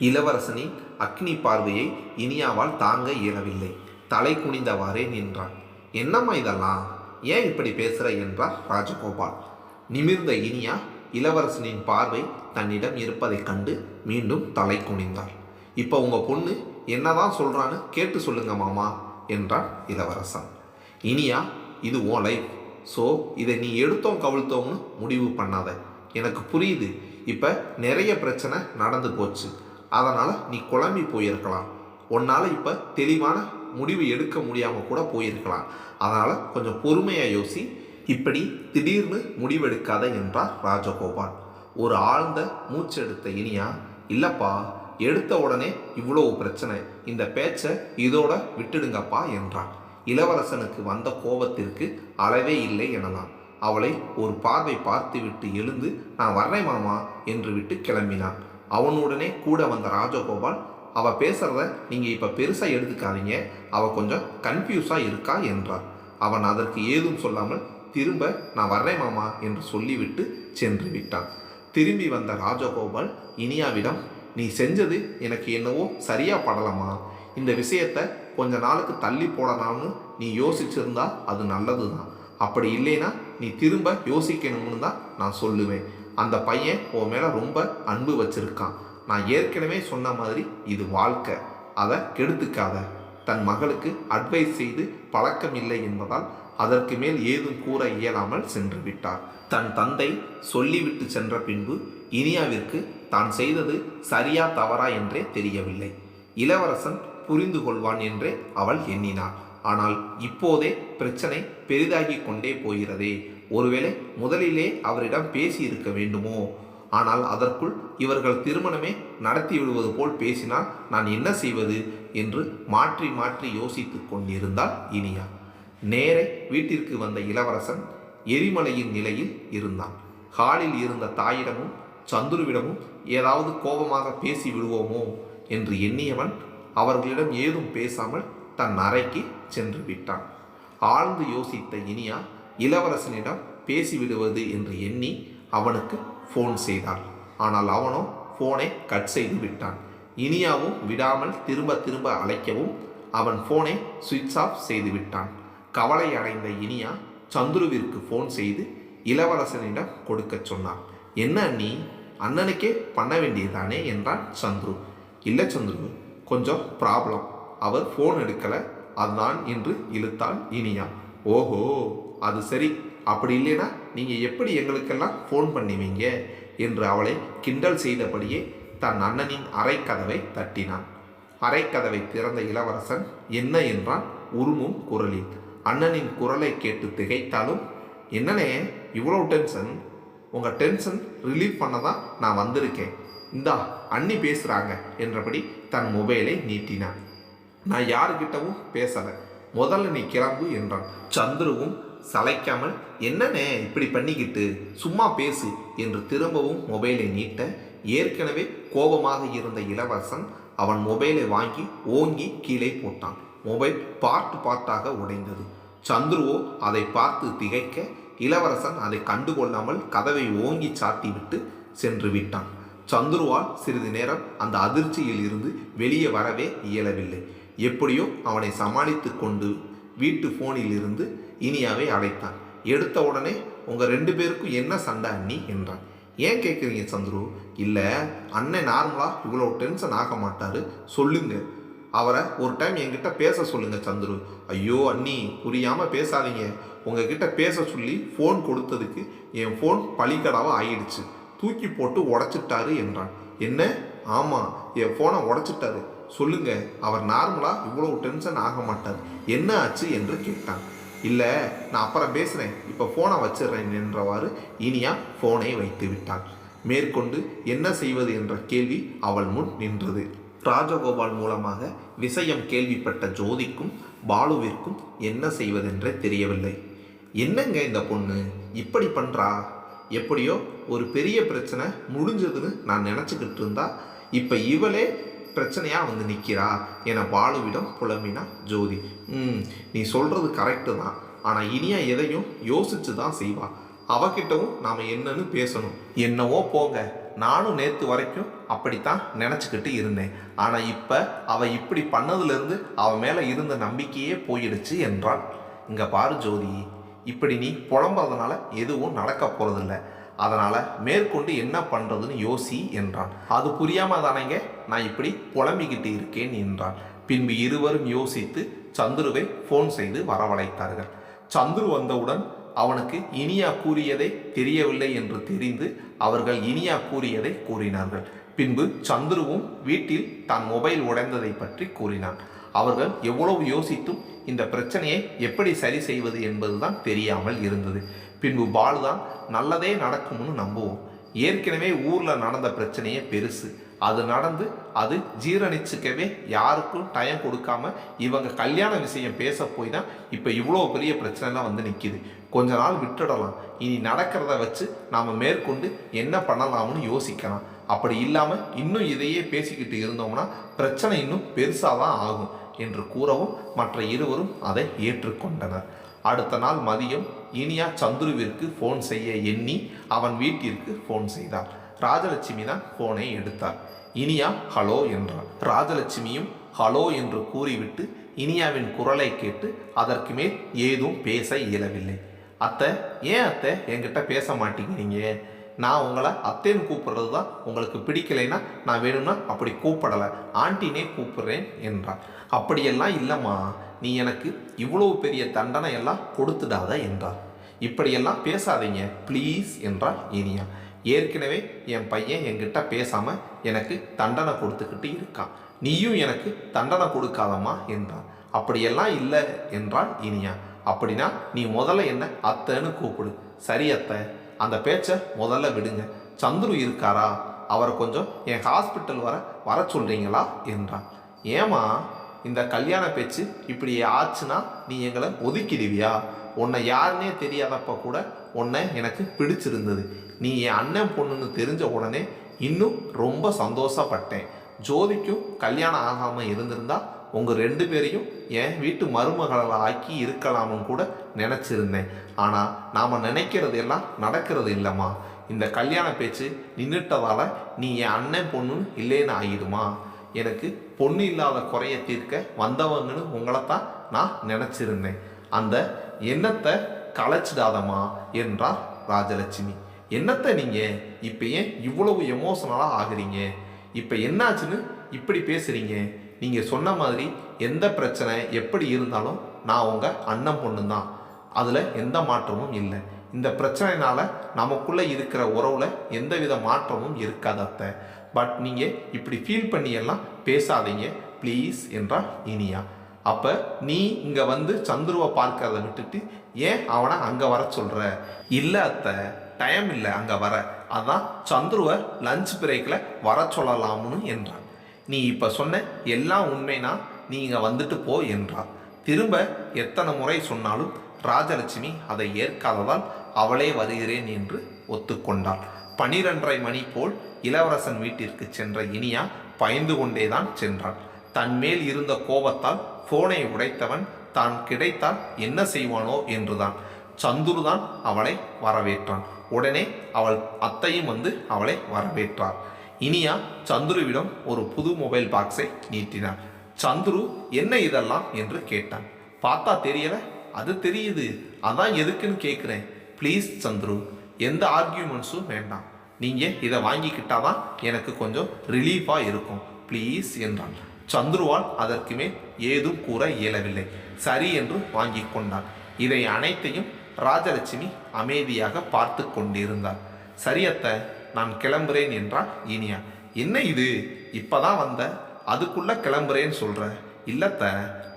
இளவரசனின் அக்னி பார்வையை இனியாவால் தாங்க இயலவில்லை. தலை குனிந்தவாறே நின்றான். என்னம்மா இதெல்லாம், ஏன் இப்படி பேசுற என்றார் ராஜகோபால். நிமிர்ந்த இனியா இளவரசனின் பார்வை தன்னிடம் இருப்பதைக் கண்டு மீண்டும் தலை குனிந்தாள். இப்போ உங்க பொண்ணு என்னதான் சொல்றான்னு கேட்டு சொல்லுங்க மாமா என்றான் இளவரசன். இனியா, இது உன் லைஃப். ஸோ இதை நீ எடுத்தோம் கவிழ்த்தோம்னு முடிவு பண்ணாத. எனக்கு புரியுது, இப்போ நிறைய பிரச்சனை நடந்து போச்சு. அதனால் நீ குழம்பி போயிருக்கலாம். உன்னால் இப்போ தெளிவான முடிவு எடுக்க முடியாமல் கூட போயிருக்கலாம். அதனால் கொஞ்சம் பொறுமையாக யோசி. இப்படி திடீர்னு முடிவெடுக்காத என்றார் ராஜகோபால். ஒரு ஆழ்ந்த மூச்செடுத்த இனியா, இல்லைப்பா, எடுத்த உடனே இவ்வளோ பிரச்சனை, இந்த பேச்சை இதோட விட்டுடுங்கப்பா என்றான். இளவரசனுக்கு வந்த கோபத்திற்கு அளவே இல்லை எனலாம். அவளை ஒரு பார்வை பார்த்துவிட்டு எழுந்து, நான் வர்றேன் மாமா என்று விட்டு கிளம்பினான். அவனுடனே கூட வந்த ராஜகோபால், அவள் பேசுகிறத நீங்கள் இப்போ பெருசாக எடுத்துக்காதீங்க, அவள் கொஞ்சம் கன்ஃபியூஸாக இருக்கா என்றார். அவன் அதற்கு ஏதும் சொல்லாமல் திரும்ப நான் வர்றேன் மாமா என்று சொல்லிவிட்டு சென்று விட்டான். திரும்பி வந்த ராஜகோபால் இனியாவிடம், நீ செஞ்சது எனக்கு என்னவோ சரியா படலமா, இந்த விஷயத்தை கொஞ்ச நாளுக்கு தள்ளி போடலாம்னு நீ யோசிச்சிருந்தா அது நல்லது தான். அப்படி இல்லைன்னா நீ திரும்ப யோசிக்கணும்னு தான் நான் சொல்லுவேன். அந்த பையன் உன் மேலே ரொம்ப அன்பு வச்சிருக்கான். நான் ஏற்கனவே சொன்ன மாதிரி இது வாழ்க்கை, அதை கெடுத்துக்காத. தன் மகளுக்கு அட்வைஸ் செய்து பழக்கம் இல்லை என்பதால் அதற்கு மேல் ஏதும் கூற இயலாமல் சென்று விட்டார். தன் தந்தை சொல்லிவிட்டு சென்ற பின்பு இனியாவிற்கு தான் செய்தது சரியா தவறா என்றே தெரியவில்லை. இளவரசன் புரிந்து கொள்வான் என்றே அவள் எண்ணினாள். ஆனால் இப்போதே பிரச்சனை பெரிதாகி கொண்டே போகிறதே. ஒருவேளை முதலிலே அவரிடம் பேசி இருக்க வேண்டுமோ? ஆனால் அதற்குள் இவர்கள் திருமணமே நடத்தி விடுவது போல் பேசினால் நான் என்ன செய்வது என்று மாற்றி மாற்றி யோசித்து கொண்டிருந்தாள் இனியா. நேரே வீட்டிற்கு வந்த இளவரசன் எரிமலையின் நிலையில் இருந்தான். ஹாலில் இருந்த தாயிடமும் சந்துருவிடமும் ஏதாவது கோபமாக பேசி விடுவோமோ என்று எண்ணியவன் அவர்களிடம் ஏதும் பேசாமல் தன் அறைக்கு சென்று விட்டான். ஆழ்ந்து யோசித்த இனியா இளவரசனிடம் பேசிவிடுவது என்று எண்ணி அவனுக்கு ஃபோன் செய்தாள். ஆனால் அவனோ ஃபோனை கட் செய்து விட்டான். இனியாவும் விடாமல் திரும்ப திரும்ப அழைக்கவும் அவன் ஃபோனை சுவிட்ச் ஆஃப் செய்து விட்டான். கவலை அடைந்த இனியா சந்துருவிற்கு ஃபோன் செய்து இளவரசனிடம் கொடுக்க சொன்னான். என்ன அண்ணி, அண்ணனுக்கே பண்ண வேண்டியதானே என்றான் சந்துரு. இல்லை சந்துரு, கொஞ்சம் ப்ராப்ளம், அவர் ஃபோன் எடுக்கலை, அதுதான் என்று இழுத்தாள் இனியா. ஓஹோ, அது சரி, அப்படி இல்லைன்னா நீங்கள் எப்படி எங்களுக்கெல்லாம் ஃபோன் பண்ணுவீங்க என்று அவளை கிண்டல் செய்தபடியே தன் அண்ணனின் அறைக்கதவை தட்டினான். அறைக்கதவை திறந்த இளவரசன் என்ன என்றான் உருமும் குரலில். அண்ணனின் குரலை கேட்டு திகைத்தாலும், என்னனே இவ்வளோ டென்ஷன்? உங்கள் டென்ஷன் ரிலீவ் பண்ண தான் நான் வந்திருக்கேன். இந்தா அண்ணி பேசுகிறாங்க என்றபடி தன் மொபைலை நீட்டினான். நான் யாருக்கிட்டவும் பேசலை, முதல்ல நீ கிளம்பு என்றான். சந்துருவும் சளைக்காமல், என்னண்ணே இப்படி பண்ணிக்கிட்டு, சும்மா பேசு என்று திரும்பவும் மொபைலை நீட்ட ஏற்கனவே கோபமாக இருந்த இளவரசன் அவன் மொபைலை வாங்கி ஓங்கி கீழே போட்டான். மொபைல் பார்ட்டாக உடைந்தது. சந்துருவோ அதை பார்த்து திகைக்க இளவரசன் அதை கண்டுகொள்ளாமல் கதவை ஓங்கி சாத்திவிட்டு சென்று விட்டான். சந்துருவால் சிறிது நேரம் அந்த அதிர்ச்சியில் இருந்து வெளியே வரவே இயலவில்லை. எப்படியோ அவனை சமாளித்து கொண்டு வீட்டு ஃபோனில் இருந்து இனியாவை அழைத்தான். எடுத்த உடனே உங்கள் 2 பேருக்கும் என்ன சண்டை அண்ணி என்றான். ஏன் கேட்குறீங்க சந்துரு? இல்லை, அண்ணன் நார்மலாக இவ்வளோ டென்ஷன் ஆக மாட்டார், சொல்லுங்க. அவரை ஒரு டைம் என்கிட்ட பேச சொல்லுங்க சந்துரு. ஐயோ அண்ணி, புரியாமல் பேசாதீங்க. உங்ககிட்ட பேச சொல்லி ஃபோன் கொடுத்ததுக்கு என் ஃபோன் பழிக்கடாவாக ஆயிடுச்சு, தூக்கி போட்டு உடச்சிட்டாரு என்றான். என்ன? ஆமாம், என் ஃபோனை உடச்சிட்டாரு. சொல்லுங்க, அவர் நார்மலாக இவ்வளோ டென்ஷன் ஆக மாட்டார், என்ன ஆச்சு என்று கேட்டான். இல்லை, நான் அப்புறம் பேசுகிறேன், இப்போ ஃபோனை வச்சிடுறேன் என்றவாறு இனியா ஃபோனை வைத்து விட்டான். மேற்கொண்டு என்ன செய்வது என்ற கேள்வி அவள் முன் நின்றது. ராஜகோபால் மூலமாக விஷயம் கேள்விப்பட்ட ஜோதிக்கும் பாலுவிற்கும் என்ன செய்வதென்றே தெரியவில்லை. என்னங்க இந்த பொண்ணு இப்படி பண்ணுறா? எப்படியோ ஒரு பெரிய பிரச்சனை முடிஞ்சதுன்னு நான் நினச்சிக்கிட்டு இருந்தா இப்போ இவளே பிரச்சனையாக வந்து நிற்கிறா என பாலுவிடம் புலம்பினா ஜோதி. நீ சொல்கிறது கரெக்டு தான், ஆனால் இனியா எதையும் யோசிச்சு தான் செய்வா. அவகிட்டவும் நாம் என்னன்னு பேசணும். என்னவோ போங்க, நானும் நேற்று வரைக்கும் அப்படித்தான் நினச்சிக்கிட்டு இருந்தேன். ஆனால் இப்போ அவள் இப்படி பண்ணதுலேருந்து அவள் மேலே இருந்த நம்பிக்கையே போயிடுச்சு என்றாள். இங்கே பாரு ஜோதி, இப்படி நீ புலம்புறதுனால எதுவும் நடக்க போகிறதில்ல. அதனால் மேற்கொண்டு என்ன பண்ணுறதுன்னு யோசி என்றான். அது புரியாமல் தானேங்க நான் இப்படி புலம்பிக்கிட்டு இருக்கேன் என்றான். பின்பு இருவரும் யோசித்து சந்துருவை ஃபோன் செய்து வரவழைத்தார்கள். சந்துரு வந்தவுடன் அவனுக்கு இனியா கூறியதை தெரியவில்லை என்று தெரிந்து அவர்கள் இனியா கூறியதை கூறினார்கள். பின்பு சந்துருவும் வீட்டில் தான் மொபைல் உடைந்ததை பற்றி கூறினான். அவர்கள் எவ்வளவு யோசித்தும் இந்த பிரச்சனையை எப்படி சரி செய்வது என்பதுதான் தெரியாமல் இருந்தது. பின்பு பாலுதான் நல்லதே நடக்கும்னு நம்புவோம். ஏற்கனவே ஊரில் நடந்த பிரச்சனையே பெருசு. அது நடந்து அது ஜீரணிச்சுக்கவே யாருக்கும் டைம் கொடுக்காம இவங்க கல்யாண விஷயம் பேச போய் தான் இப்போ இவ்வளோ பெரிய பிரச்சனைலாம் வந்து நிற்கிது. கொஞ்ச நாள் விட்டுடலாம். இனி நடக்கிறத வச்சு நாம் மேற்கொண்டு என்ன பண்ணலாம்னு யோசிக்கலாம். அப்படி இல்லாமல் இன்னும் இதையே பேசிக்கிட்டு இருந்தோம்னா பிரச்சனை இன்னும் பெருசாக தான் ஆகும் என்று கூறவும் மற்ற இருவரும் அதை ஏற்றுக்கொண்டனர். அடுத்த நாள் மதியம் இனியா சந்துருவிற்கு ஃபோன் செய்ய எண்ணி அவன் வீட்டிற்கு ஃபோன் செய்தார். ராஜலட்சுமி தான் ஃபோனை எடுத்தார். இனியா ஹலோ என்றார். ராஜலட்சுமியும் ஹலோ என்று கூறிவிட்டு இனியாவின் குரலை கேட்டு அதற்கு மேல் ஏதும் பேச இயலவில்லை. அத்தை, ஏன் அத்தை என்கிட்ட பேச மாட்டேங்கிறீங்க? நான் உங்களை அத்தைன்னு கூப்பிடுறது தான் உங்களுக்கு பிடிக்கலைன்னா நான் வேணும்னா அப்படி கூப்பிடலை, ஆண்டினே கூப்பிடுறேன் என்றார். அப்படியெல்லாம் இல்லைம்மா, நீ எனக்கு இவ்வளவு பெரிய தண்டனை எல்லாம் கொடுத்துடாத என்றார். இப்படியெல்லாம் பேசாதீங்க ப்ளீஸ் என்றார் இனியா. ஏற்கனவே என் பையன் என்கிட்ட பேசாமல் எனக்கு தண்டனை கொடுத்துக்கிட்டு இருக்கான். நீயும் எனக்கு தண்டனை கொடுக்காதம்மா என்றான். அப்படியெல்லாம் இல்லை என்றாள் இனியா. அப்படின்னா நீ முதல்ல என்ன அத்தைன்னு கூப்பிடு. சரி அத்தை, அந்த பேச்சை முதல்ல விடுங்க. சந்துரு இருக்காரா? அவரை கொஞ்சம் என் ஹாஸ்பிட்டல் வர சொல்கிறீங்களா என்றான். ஏமா இந்த கல்யாண பேச்சு இப்படி ஆச்சுன்னா நீ எங்களை ஒதுக்கிடுவியா? உன்னை யாருன்னே தெரியாதப்ப கூட உன்னை எனக்கு பிடிச்சிருந்தது. நீ என் அண்ணன் பொண்ணுன்னு தெரிஞ்ச உடனே இன்னும் ரொம்ப சந்தோஷப்பட்டேன். ஜோதிக்கும் கல்யாணம் ஆகாமல் இருந்திருந்தா உங்கள் 2 பேரையும் என் வீட்டு மருமகளை ஆக்கி இருக்கலாம்னு கூட நினச்சிருந்தேன். ஆனால் நாம் நினைக்கிறது எல்லாம் நடக்கிறது இல்லைம்மா. இந்த கல்யாண பேச்சு நின்றுட்டதால் நீ என் அண்ணன் பொண்ணு இல்லைன்னு ஆகிடுமா? எனக்கு பொண்ணு இல்லாத குறைய தீர்க்க வந்தவங்கன்னு உங்களைத்தான் நான் நினச்சிருந்தேன். அந்த எண்ணத்தை கலைச்சிடாதம்மா என்றார் ராஜலட்சுமி. என்னத்தை நீங்கள் இப்போ ஏன் இவ்வளவு எமோஷனலாக ஆகுறீங்க? இப்போ என்னாச்சுன்னு இப்படி பேசுகிறீங்க? நீங்கள் சொன்ன மாதிரி எந்த பிரச்சனை எப்படி இருந்தாலும் நான் உங்கள் அண்ணன் பொண்ணு தான். அதில் எந்த மாற்றமும் இல்லை. இந்த பிரச்சனைனால நமக்குள்ளே இருக்கிற உறவில் எந்தவித மாற்றமும் இருக்காது அத்தை. பட் நீங்கள் இப்படி ஃபீல் பண்ணியெல்லாம் பேசாதீங்க ப்ளீஸ் என்றால் இனியா. அப்போ நீ இங்கே வந்து சந்துருவை பார்க்கறத விட்டுட்டு ஏன் அவனை அங்கே வர சொல்கிற? இல்லை அத்தை, டைம் இல்லை அங்கே வர. அதான் சந்துருவை லஞ்ச் பிரேக்கில் வர சொல்லலாம்னு என்றான். நீ இப்போ சொன்ன எல்லாம் உண்மைனா நீ இங்கே வந்துட்டு போ என்றார். திரும்ப எத்தனை முறை சொன்னாலும் ராஜலட்சுமி அதை ஏற்காததால் அவளே வருகிறேன் என்று ஒத்துக்கொண்டாள். 12:30 மணி போல் இளவரசன் வீட்டிற்கு சென்ற இனியா பயந்து கொண்டேதான் சென்றாள். தன் மேல் இருந்த கோபத்தால் போனை உடைத்தவன் தான் கிடைத்தால் என்ன செய்வானோ என்றுதான். சந்துருதான் அவளை வரவேற்றான். உடனே அவள் அத்தையும் வந்து அவளை வரவேற்றார். இனியா சந்துருவிடம் ஒரு புது மொபைல் பாக்ஸை நீட்டினார். சந்துரு என்ன இதெல்லாம் என்று கேட்டான். பார்த்தா தெரியல? அது தெரியுது, அதான் எதுக்குன்னு கேட்குறேன். ப்ளீஸ் சந்துரு, எந்த ஆர்கியூமெண்ட்ஸும் வேண்டாம். நீங்கள் இதை வாங்கிக்கிட்டாதான் எனக்கு கொஞ்சம் ரிலீஃபாக இருக்கும் ப்ளீஸ் என்றான். சந்துருவால் அதற்கு மேல் ஏதும் கூற இயலவில்லை. சரி என்று வாங்கி கொண்டான். இதை அனைத்தையும் ராஜலட்சுமி அமைதியாக பார்த்து கொண்டிருந்தார். சரியத்தை, நான் கிளம்புறேன் என்றாள் இனியா. என்ன இது, இப்போதான் வந்த, அதுக்குள்ளே கிளம்புறேன்னு சொல்கிற? இல்லத்த,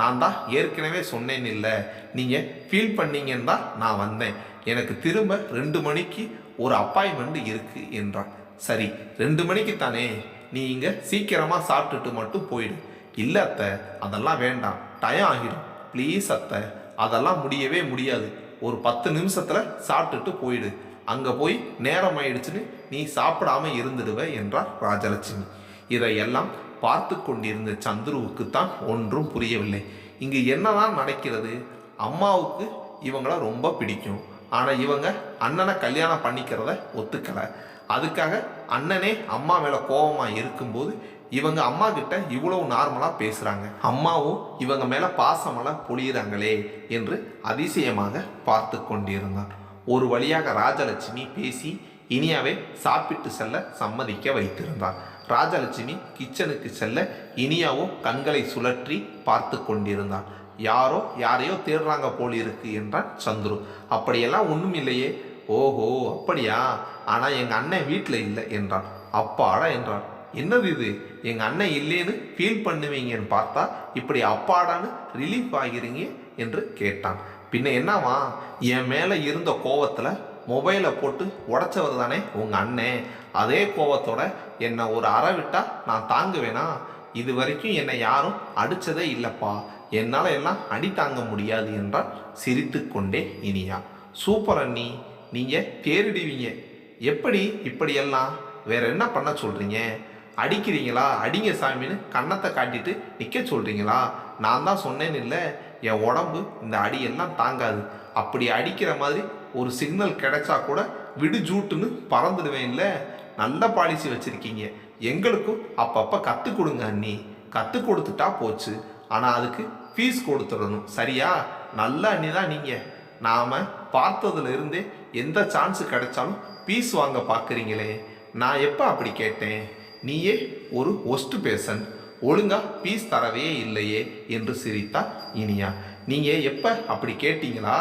நான் தான் ஏற்கனவே சொன்னேன் இல்லை, நீங்கள் ஃபீல் பண்ணீங்கன்னு தான் நான் வந்தேன். எனக்கு திரும்ப 2 மணிக்கு ஒரு அப்பாயின்மெண்ட் இருக்குது என்றான். சரி, 2 மணிக்கு தானே, நீ இங்கே சீக்கிரமாக சாப்பிட்டுட்டு மட்டும் போயிடு. இல்லை அத்தை, அதெல்லாம் வேண்டாம், டைம் ஆகிடும் ப்ளீஸ் அத்தை. அதெல்லாம் முடியவே முடியாது. ஒரு 10 நிமிஷத்தில் சாப்பிட்டுட்டு போயிடு. அங்கே போய் நேரம் ஆயிடுச்சுன்னு நீ சாப்பிடாம இருந்துடுவ என்றார் ராஜலட்சுமி. இதையெல்லாம் பார்த்து கொண்டிருந்த சந்துருவுக்கு தான் ஒன்றும் புரியவில்லை. இங்கு என்னதான் நடக்கிறது? அம்மாவுக்கு இவங்கள ரொம்ப பிடிக்கும். ஆனால் இவங்க அண்ணனை கல்யாணம் பண்ணிக்கிறத ஒத்துக்கலை. அதுக்காக அண்ணனே அம்மா மேலே கோபமாக இருக்கும்போது இவங்க அம்மா கிட்ட இவ்வளவு நார்மலாக பேசுகிறாங்க, அம்மாவும் இவங்க மேலே பாசமெல்லாம் பொழியிறாங்களே என்று அதிசயமாக பார்த்து கொண்டிருந்தான். ஒரு வழியாக ராஜலட்சுமி பேசி இனியாவை சாப்பிட்டு செல்ல சம்மதிக்க வைத்திருந்தார். ராஜலட்சுமி கிச்சனுக்கு செல்ல இனியாவும் கண்களை சுழற்றி பார்த்து கொண்டிருந்தார். யாரையோ தேடுறாங்க போல் இருக்கு என்றான் சந்துரு. அப்படியெல்லாம் ஒன்றும் இல்லையே. ஓஹோ அப்படியா, ஆனால் எங்கள் அண்ணன் வீட்டில் இல்லை என்றான். அப்பாடா என்றான். என்னது இது, எங்கள் அண்ணன் இல்லைன்னு ஃபீல் பண்ணுவீங்கன்னு பார்த்தா இப்படி அப்பாடான்னு ரிலீஃப் ஆகிறீங்க என்று கேட்டான். பின்ன என்னவா, என் மேலே இருந்த கோவத்தில் மொபைலை போட்டு உடச்சவர் தானே உங்கள் அண்ணன். அதே கோவத்தோட என்னை ஒரு அறை விட்டால் நான் தாங்குவேனா? இது வரைக்கும் என்னை யாரும் அடித்ததே இல்லைப்பா, என்னால் எல்லாம் அடி தாங்க முடியாது என்றால் சிரித்து கொண்டே இனியா. சூப்பர் அண்ணி, நீங்கள் தேறிடுவீங்க. எப்படி இப்படியெல்லாம்? வேற என்ன பண்ண சொல்கிறீங்க? அடிக்கிறீங்களா? அடிங்க சாமின்னு கன்னத்தை காட்டிட்டு நிற்க சொல்கிறீங்களா? நான் தான் சொன்னேன்னு இல்லை, என் உடம்பு இந்த அடியெல்லாம் தாங்காது. அப்படி அடிக்கிற மாதிரி ஒரு சிக்னல் கிடைச்சா கூட விடு ஜூட்டுன்னு பறந்துடுவேன். இல்லை, நல்ல பாலிசி வச்சுருக்கீங்க. எங்களுக்கும் அப்பப்போ கற்றுக் கொடுங்க அண்ணி. கற்றுக் கொடுத்துட்டா போச்சு, ஆனால் அதுக்கு ஃபீஸ் கொடுத்துடணும், சரியா? நல்ல அண்ணி தான் நீங்கள். நாம் பார்த்ததுல இருந்தே எந்த சான்ஸு கிடைச்சாலும் ஃபீஸ் வாங்க பார்க்குறீங்களே. நான் எப்போ அப்படி கேட்டேன்? நீயே ஒரு ஒஸ்ட் பேஷண்ட், ஒழுங்காக ஃபீஸ் தரவே இல்லையே என்று சிரித்தா இனியா. நீங்கள் எப்போ அப்படி கேட்டீங்களா?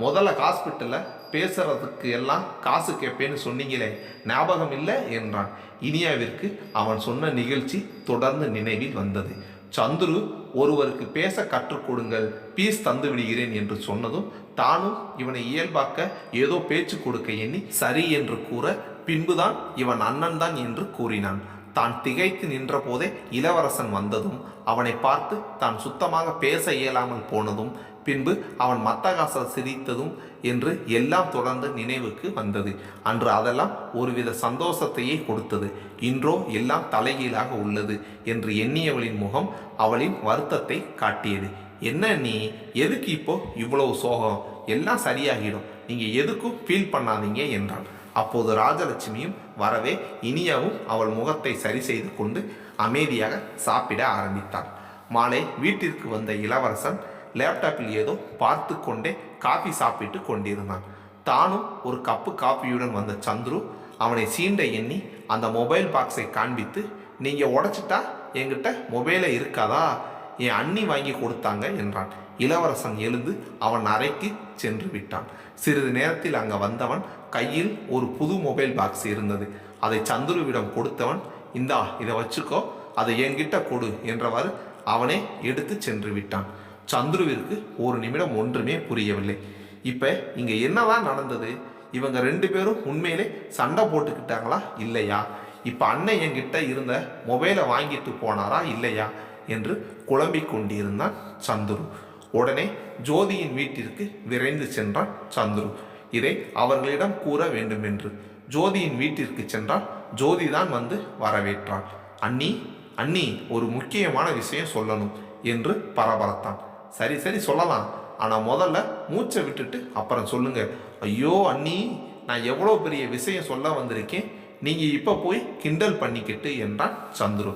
முதல்ல ஹாஸ்பிட்டலில் பேசுறதுக்கு எல்லாம் காசு கேட்பேன்னு சொன்னீங்களே, ஞாபகம் இல்லை என்றான். இனியாவிற்கு அவன் சொன்ன நிகழ்ச்சி தொடர்ந்து நினைவில் வந்தது. சந்துரு ஒருவருக்கு பேச கற்றுக் கொடுங்கள், பீஸ் தந்து விடுகிறேன் என்று சொன்னதும் தானும் இவனை இயல்பாக்க ஏதோ பேச்சு கொடுக்க எண்ணி சரி என்று கூற, பின்புதான் இவன் அண்ணன் தான் என்று கூறினான். தான் திகைத்து நின்ற போதே இளவரசன் வந்ததும் அவனை பார்த்து தான் சுத்தமாக பேச இயலாமல் போனதும் பின்பு அவன் மத்தகாச சிரித்ததும் என்று எல்லாம் தொடர்ந்து நினைவுக்கு வந்தது. அன்று அதெல்லாம் ஒருவித சந்தோஷத்தையே கொடுத்தது. இன்றோ எல்லாம் தலைகீழாக உள்ளது என்று எண்ணியவளின் முகம் அவளின் வருத்தத்தை காட்டியது. என்ன நீ, எதுக்கு இப்போ இவ்வளவு சோகம்? எல்லாம் சரியாகிடும், நீங்கள் எதுக்கும் ஃபீல் பண்ணாதீங்க என்றான். அப்போது ராஜலட்சுமியும் வரவே இனியாவும் அவள் முகத்தை சரி செய்து கொண்டு அமைதியாக சாப்பிட ஆரம்பித்தாள். மாலை வீட்டிற்கு வந்த இளவரசன் லேப்டாப்பில் ஏதோ பார்த்து கொண்டே காஃபி சாப்பிட்டு கொண்டிருந்தான். தானும் ஒரு கப்பு காஃபியுடன் வந்த சந்துரு அவனை சீண்ட எண்ணி அந்த மொபைல் பாக்ஸை காண்பித்து, நீங்கள் உடைச்சிட்டா என்கிட்ட மொபைலை இருக்காதா? என் அண்ணி வாங்கி கொடுத்தாங்க என்றான். இளவரசன் எழுந்து அவன் அறைக்கு சென்று விட்டான். சிறிது நேரத்தில் அங்கே வந்தவன் கையில் ஒரு புது மொபைல் பாக்ஸ் இருந்தது. அதை சந்துருவிடம் கொடுத்தவன், இந்தா இதை வச்சுக்கோ, அதை என்கிட்ட கொடு என்றவாறு அவனே எடுத்து சென்று விட்டான். சந்துருவிற்கு ஒரு நிமிடம் ஒன்றுமே புரியவில்லை. இப்போ இங்கே என்னதான் நடந்தது? இவங்க ரெண்டு பேரும் உண்மையிலே சண்டை போட்டுக்கிட்டாங்களா இல்லையா? இப்போ அண்ணன் என்கிட்ட இருந்த மொபைலை வாங்கிட்டு போனாரா இல்லையா என்று குழம்பிக் கொண்டிருந்தான் சந்துரு. உடனே ஜோதியின் வீட்டிற்கு விரைந்து சென்றான் சந்துரு, இதை அவர்களிடம் கூற வேண்டுமென்று. ஜோதியின் வீட்டிற்கு சென்றால் ஜோதி தான் வந்து வரவேற்றாள். அண்ணி அண்ணி, ஒரு முக்கியமான விஷயம் சொல்லணும் என்று பரபரத்தான். சரி சரி சொல்லலாம், ஆனால் முதல்ல மூச்சை விட்டுட்டு அப்புறம் சொல்லுங்க. ஐயோ அண்ணி, நான் எவ்வளோ பெரிய விஷயம் சொல்ல வந்திருக்கேன், நீங்கள் இப்போ போய் கிண்டல் பண்ணிக்கிட்டு என்றான் சந்துரு.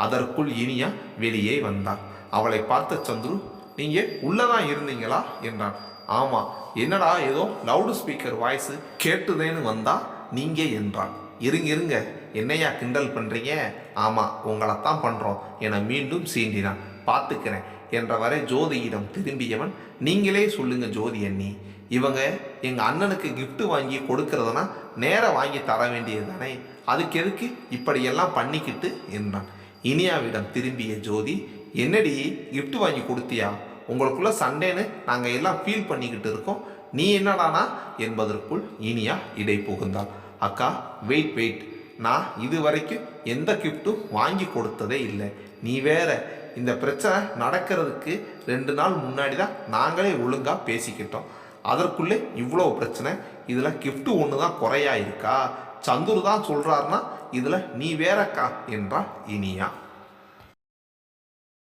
அதற்குள் இனியா வெளியே வந்தான். அவளை பார்த்த சந்துரு, நீங்கள் உள்ளதான் இருந்தீங்களா என்றான். ஆமாம். என்னடா ஏதோ லவுடு ஸ்பீக்கர் வாய்ஸு கேட்டுதேன்னு வந்தா நீங்கள் என்றான். இருங்க, என்னையா கிண்டல் பண்ணுறீங்க? ஆமாம், உங்களைத்தான் பண்ணுறோம் என மீண்டும் சீண்டினான். பார்த்துக்கிறேன் என்றவரை ஜோதியிடம் திரும்பியவன், நீங்களே சொல்லுங்க ஜோதி அண்ணி, இவங்க எங்கள் அண்ணனுக்கு கிஃப்ட் வாங்கி கொடுக்கறதுனா நேராக வாங்கி தர வேண்டியது தானே, அதுக்கு எதுக்கு இப்படியெல்லாம் பண்ணிக்கிட்டு என்றான். இனியாவிடம் திரும்பிய ஜோதி, என்னடி கிஃப்ட் வாங்கி கொடுத்தியா? உங்களுக்குள்ள சண்டேன்னு நாங்கள் எல்லாம் ஃபீல் பண்ணிக்கிட்டு இருக்கோம், நீ என்னடானா என்பதற்குள் இனியா இடை புகுந்தாள். அக்கா வெயிட், நான் இது வரைக்கும் எந்த கிஃப்ட்டும் வாங்கி கொடுத்ததே இல்லை. நீ வேற, இந்த பிரச்சனை நடக்கிறதுக்கு 2 நாள் முன்னாடி தான் நாங்களே ஒழுங்காக பேசிக்கிட்டோம், அதற்குள்ளே இவ்வளோ பிரச்சனை. இதில் கிஃப்ட்டு ஒன்று தான் குறையா இருக்கா? சந்துரு தான் சொல்கிறாருன்னா இதில் நீ வேறக்கா என்றாள் இனியா.